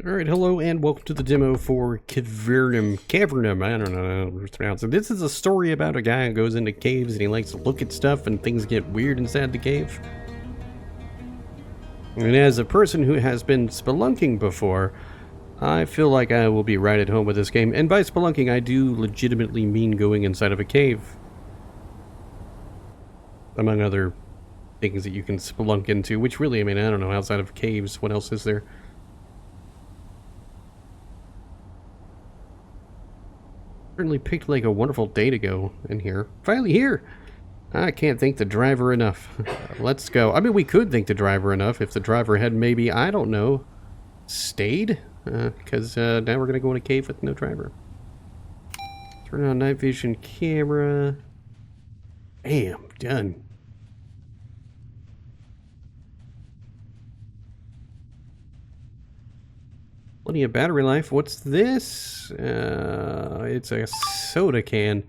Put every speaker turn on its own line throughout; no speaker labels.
Alright, hello and welcome to the demo for Kavernum, I don't know how to pronounce it. This is a story about a guy who goes into caves and he likes to look at stuff and things get weird inside the cave. And as a person who has been spelunking before, I feel like I will be right at home with this game. And by spelunking, I do legitimately mean going inside of a cave. Among other things that you can spelunk into, which really, I don't know, outside of caves, what else is there? Certainly picked like a wonderful day to go in here. Finally here! I can't thank the driver enough. Let's go. I mean, we could thank the driver enough if the driver had maybe, I don't know, stayed? Because now we're going to go in a cave with no driver. Turn on night vision camera. Bam, done. Plenty of battery life. What's this? It's a soda can.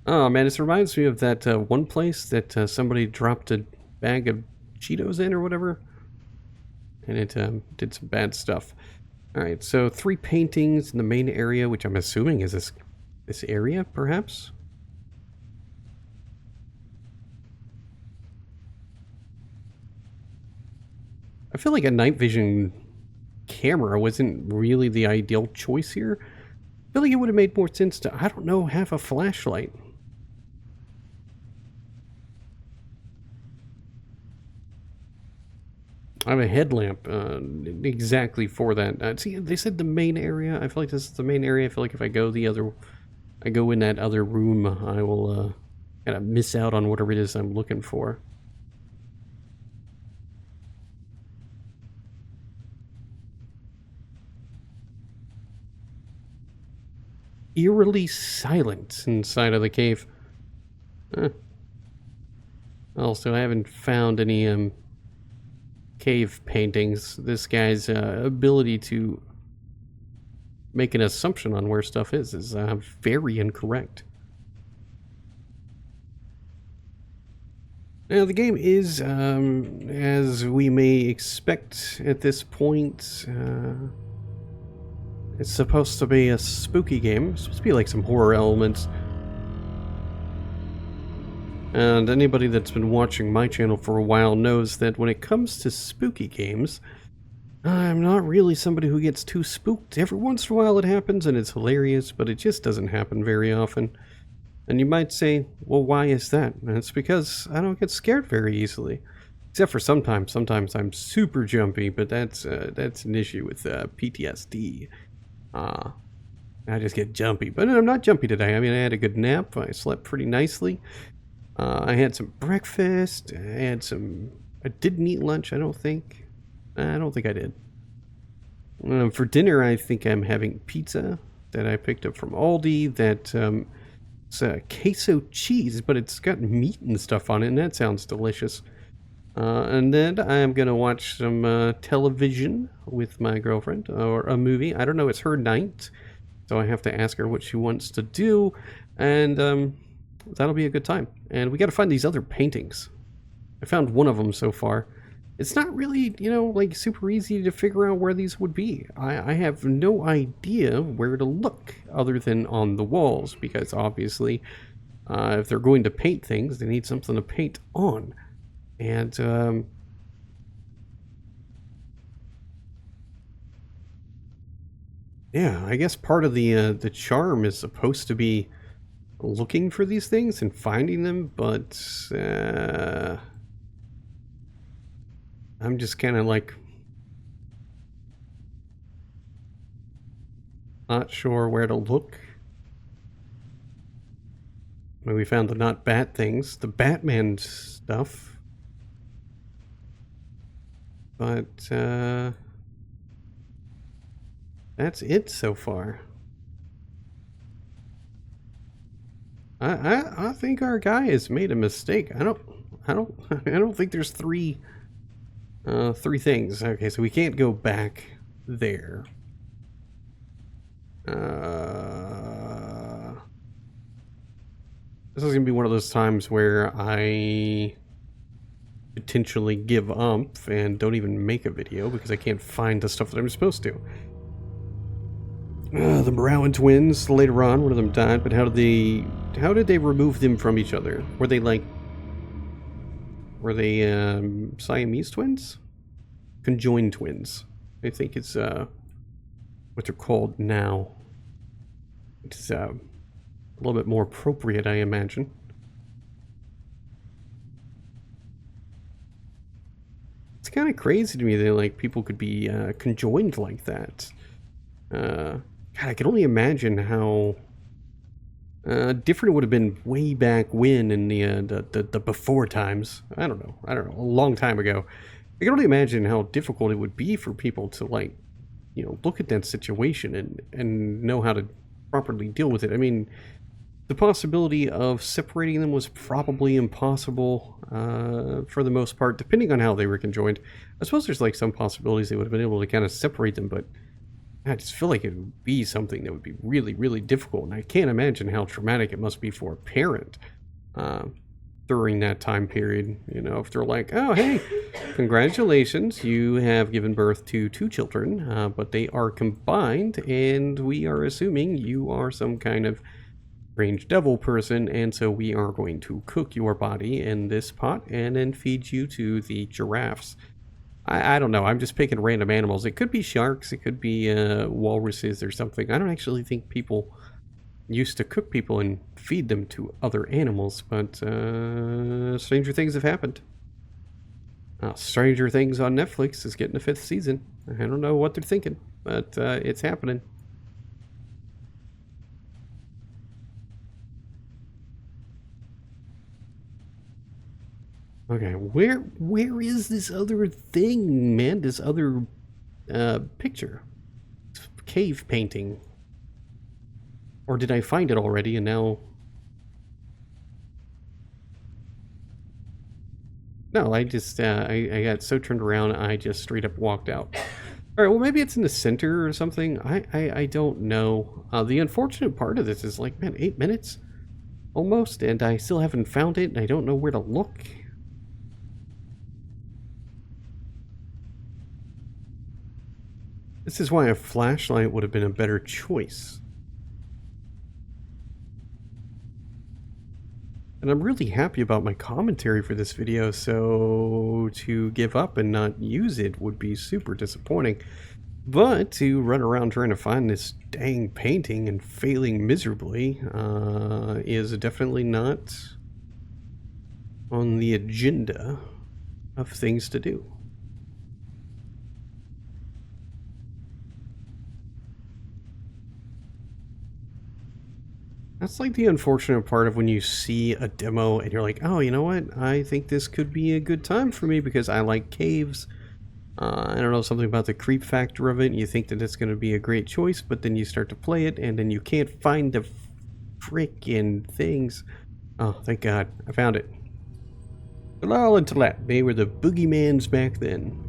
Oh man, this reminds me of that one place that somebody dropped a bag of Cheetos in or whatever. And it did some bad stuff. Alright, so 3 paintings in the main area, which I'm assuming is this area, perhaps? I feel like a night vision camera wasn't really the ideal choice here. I feel like it would have made more sense to, I don't know, have a flashlight. I have a headlamp exactly for that. See, they said the main area. I feel like this is the main area. I feel like if I go in that other room, I will kind of miss out on whatever it is I'm looking for. Eerily silent inside of the cave. Also, I haven't found any cave paintings. This guy's ability to make an assumption on where stuff is very incorrect. Now, the game is, as we may expect at this point, it's supposed to be a spooky game. It's supposed to be like some horror elements. And anybody that's been watching my channel for a while knows that when it comes to spooky games, I'm not really somebody who gets too spooked. Every once in a while it happens and it's hilarious, but it just doesn't happen very often. And you might say, well, why is that? And it's because I don't get scared very easily. Except for sometimes. Sometimes I'm super jumpy, but that's an issue with PTSD. I just get jumpy. But I'm not jumpy today. I mean, I had a good nap. I slept pretty nicely. I had some breakfast. I didn't eat lunch, I don't think. I don't think I did. For dinner, I think I'm having pizza that I picked up from Aldi. It's queso cheese, but it's got meat and stuff on it, and that sounds delicious. And then I'm going to watch some television with my girlfriend, or a movie. I don't know, it's her night, so I have to ask her what she wants to do, and that'll be a good time. And we got to find these other paintings. I found one of them so far. It's not really, like super easy to figure out where these would be. I have no idea where to look other than on the walls, because obviously if they're going to paint things, they need something to paint on. And yeah, I guess part of the charm is supposed to be looking for these things and finding them, but I'm just kind of like not sure where to look. I mean, we found the not bat things, the Batman stuff. But that's it so far. I think our guy has made a mistake. I don't think there's three things. Okay, so we can't go back there. This is gonna be one of those times where I potentially give up and don't even make a video because I can't find the stuff that I'm supposed to. The Morrowan twins, later on, one of them died, but how did they remove them from each other? Were they Siamese twins? Conjoined twins, I think is what they're called now. It's a little bit more appropriate, I imagine. It's kind of crazy to me that like people could be conjoined like that. God, I can only imagine how different it would have been way back when in the before times. I don't know, a long time ago. I can only imagine how difficult it would be for people to like, you know, look at that situation and know how to properly deal with it. I mean, the possibility of separating them was probably impossible for the most part, depending on how they were conjoined. I suppose there's like some possibilities they would have been able to kind of separate them, but I just feel like it would be something that would be really, really difficult. And I can't imagine how traumatic it must be for a parent during that time period. You know, if they're like, oh, hey, congratulations, you have given birth to 2 children, but they are combined, and we are assuming you are some kind of strange devil person, and so we are going to cook your body in this pot and then feed you to the giraffes. I don't know. I'm just picking random animals. It could be sharks. It could be walruses or something. I don't actually think people used to cook people and feed them to other animals, but stranger things have happened. Stranger Things on Netflix is getting a 5th season. I don't know what they're thinking, but it's happening. Okay, where is this other thing, man? This other picture, cave painting, or did I find it already and now? No, I just I got so turned around I just straight up walked out. All right, well maybe it's in the center or something. I don't know. The unfortunate part of this is like, man, 8 minutes almost, and I still haven't found it, and I don't know where to look. This is why a flashlight would have been a better choice. And I'm really happy about my commentary for this video, so to give up and not use it would be super disappointing. But to run around trying to find this dang painting and failing miserably is definitely not on the agenda of things to do. That's like the unfortunate part of when you see a demo and you're like, oh, you know what? I think this could be a good time for me because I like caves. I don't know, something about the creep factor of it. And you think that it's going to be a great choice, but then you start to play it and then you can't find the frickin' things. Oh, thank God. I found it. Hello, Intellect. They were the boogeymans back then.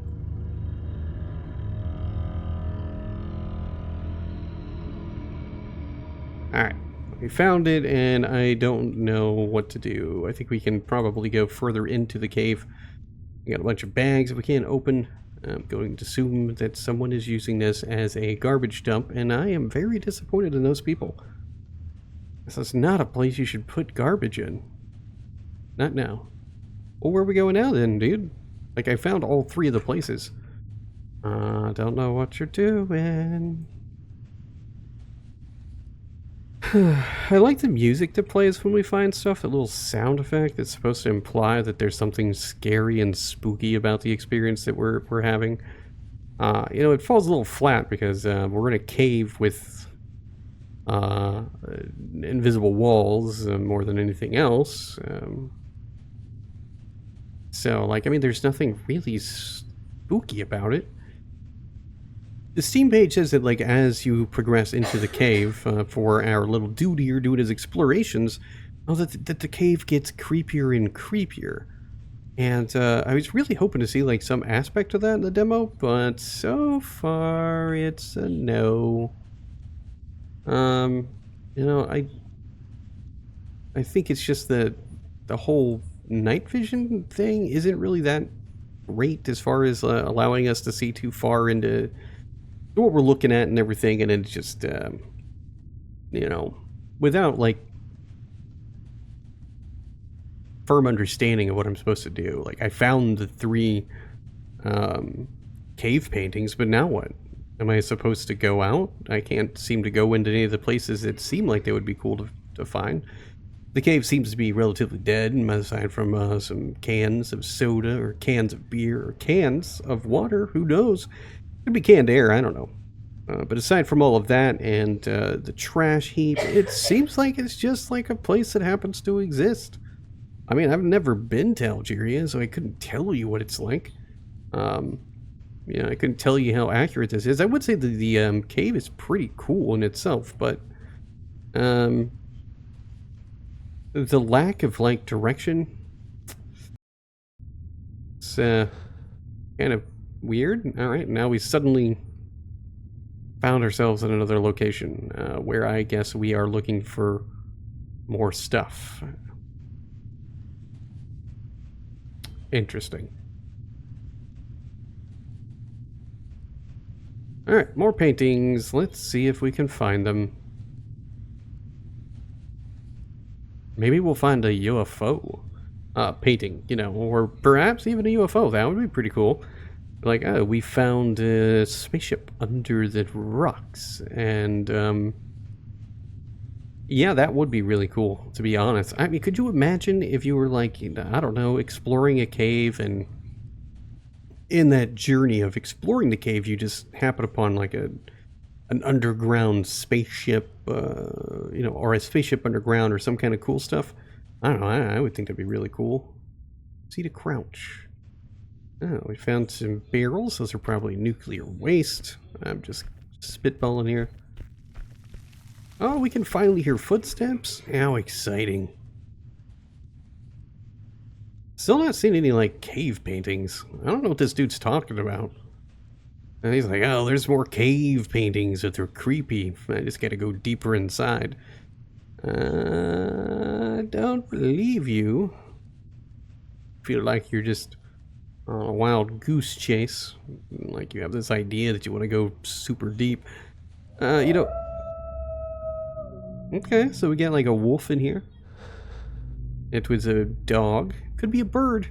Alright. We found it, and I don't know what to do. I think we can probably go further into the cave. We got a bunch of bags we can't open. I'm going to assume that someone is using this as a garbage dump, and I am very disappointed in those people. This is not a place you should put garbage in. Not now. Well, where are we going now then, dude? Like, I found all 3 of the places. Don't know what you're doing. I like the music that plays when we find stuff, that little sound effect that's supposed to imply that there's something scary and spooky about the experience that we're having. You know, it falls a little flat because we're in a cave with invisible walls more than anything else. So, like, I mean, there's nothing really spooky about it. The Steam page says that, like, as you progress into the cave for our little dude here doing his explorations, that the cave gets creepier and creepier. And I was really hoping to see, like, some aspect of that in the demo, but so far it's a no. You know, I think it's just the whole night vision thing isn't really that great as far as allowing us to see too far into what we're looking at and everything, and it's just, you know, without, like, firm understanding of what I'm supposed to do. Like, I found the 3 cave paintings, but now what? Am I supposed to go out? I can't seem to go into any of the places that seem like they would be cool to find. The cave seems to be relatively dead, aside from some cans of soda, or cans of beer, or cans of water. Who knows? Could be canned air, I don't know. But aside from all of that and the trash heap, it seems like it's just like a place that happens to exist. I mean, I've never been to Algeria, so I couldn't tell you what it's like. You know, I couldn't tell you how accurate this is. I would say that the cave is pretty cool in itself, but the lack of, like, direction, it's kind of weird. All right, now we suddenly found ourselves in another location where I guess we are looking for more stuff. Interesting. Alright, more paintings. Let's see if we can find them. Maybe we'll find a UFO painting, you know, or perhaps even a UFO. That would be pretty cool. Like, oh, we found a spaceship under the rocks. And, yeah, that would be really cool, to be honest. I mean, could you imagine if you were, like, I don't know, exploring a cave, and in that journey of exploring the cave, you just happen upon, like, an underground spaceship, you know, or a spaceship underground, or some kind of cool stuff. I don't know, I would think that'd be really cool. See to crouch. Oh, we found some barrels. Those are probably nuclear waste. I'm just spitballing here. Oh, we can finally hear footsteps? How exciting. Still not seeing any, like, cave paintings. I don't know what this dude's talking about. And he's like, oh, there's more cave paintings, but they're creepy. I just gotta go deeper inside. Don't believe you. Feel like you're just on a wild goose chase. Like you have this idea that you want to go super deep. You know... Okay, so we got like a wolf in here. It was a dog. Could be a bird.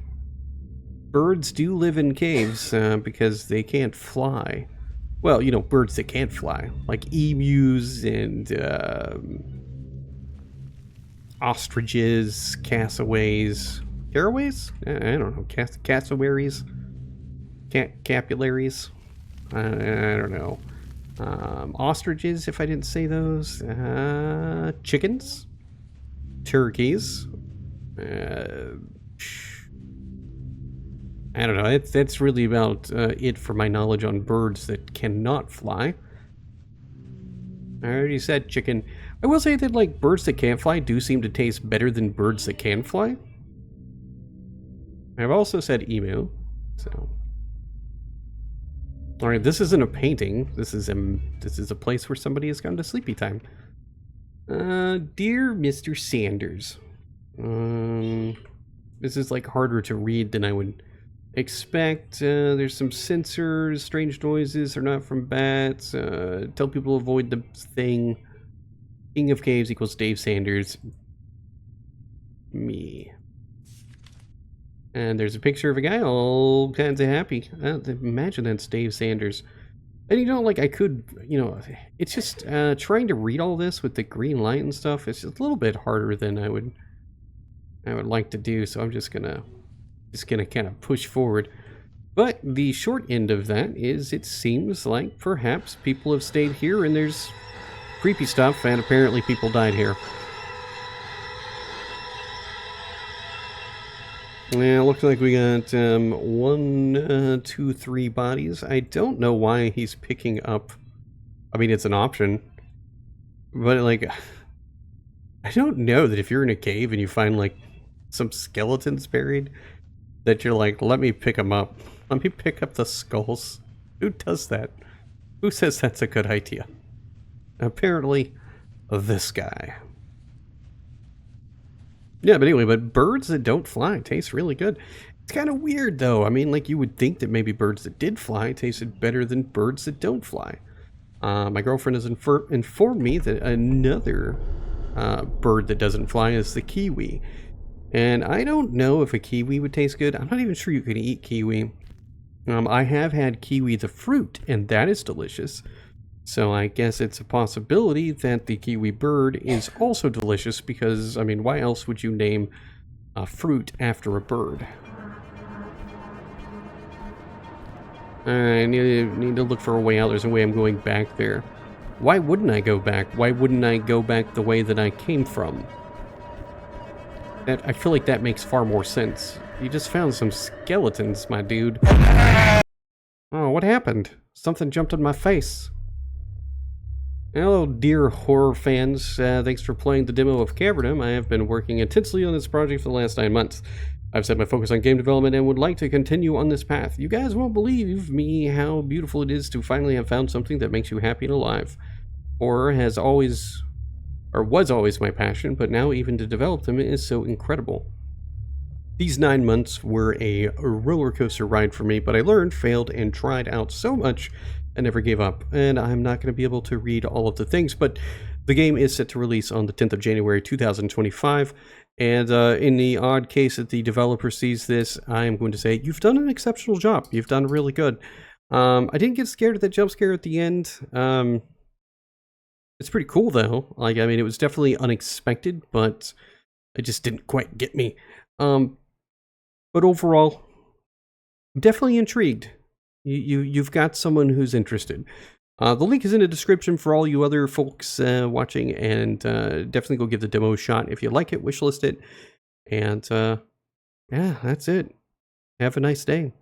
Birds do live in caves because they can't fly. Well, you know, birds that can't fly. Like emus and ostriches, cassowaries. Caraways? I don't know. Cassowaries? Capularies? I don't know. Ostriches, if I didn't say those. Chickens? Turkeys? I don't know. That's really about it for my knowledge on birds that cannot fly. I already said chicken. I will say that, like, birds that can't fly do seem to taste better than birds that can fly. I've also said emu, so... Alright, this isn't a painting. This is a place where somebody has gone to sleepy time. Dear Mr. Sanders. This is, like, harder to read than I would expect. There's some sensors, strange noises are not from bats. Tell people to avoid the thing. King of Caves equals Dave Sanders. Me. And there's a picture of a guy all kinds of happy. Imagine that's Dave Sanders. And you know, like, I could, you know, it's just trying to read all this with the green light and stuff. It's just a little bit harder than I would like to do. So I'm just gonna kind of push forward. But the short end of that is it seems like perhaps people have stayed here and there's creepy stuff, and apparently people died here. Yeah, looks like we got 1, 2, 3 bodies. I don't know why he's picking up... I mean, it's an option. But, like... I don't know that if you're in a cave and you find, like, some skeletons buried, that you're like, let me pick them up. Let me pick up the skulls. Who does that? Who says that's a good idea? Apparently, this guy. Yeah, but anyway, but birds that don't fly taste really good. It's kind of weird though. I mean, like you would think that maybe birds that did fly tasted better than birds that don't fly. My girlfriend has informed me that another bird that doesn't fly is the kiwi. And I don't know if a kiwi would taste good. I'm not even sure you can eat kiwi. I have had kiwi the fruit, and that is delicious. So I guess it's a possibility that the kiwi bird is also delicious because, I mean, why else would you name a fruit after a bird? I need to look for a way out. There's a way I'm going back there. Why wouldn't I go back? Why wouldn't I go back the way that I came from? I feel like that makes far more sense. You just found some skeletons, my dude. Oh, what happened? Something jumped in my face. Hello, dear horror fans. Thanks for playing the demo of Kavernum. I have been working intensely on this project for the last 9 months. I've set my focus on game development and would like to continue on this path. You guys won't believe me how beautiful it is to finally have found something that makes you happy and alive. Horror has always, or was always my passion, but now even to develop them is so incredible. These 9 months were a roller coaster ride for me, but I learned, failed, and tried out so much I never gave up, and I'm not going to be able to read all of the things, but the game is set to release on the 10th of January 2025, and in the odd case that the developer sees this, I am going to say, you've done an exceptional job. You've done really good. I didn't get scared at that jump scare at the end. It's pretty cool, though. Like, I mean, it was definitely unexpected, but it just didn't quite get me. But overall, definitely intrigued. You've got someone who's interested. The link is in the description for all you other folks watching, and definitely go give the demo a shot if you like it, wishlist it, and yeah, that's it. Have a nice day.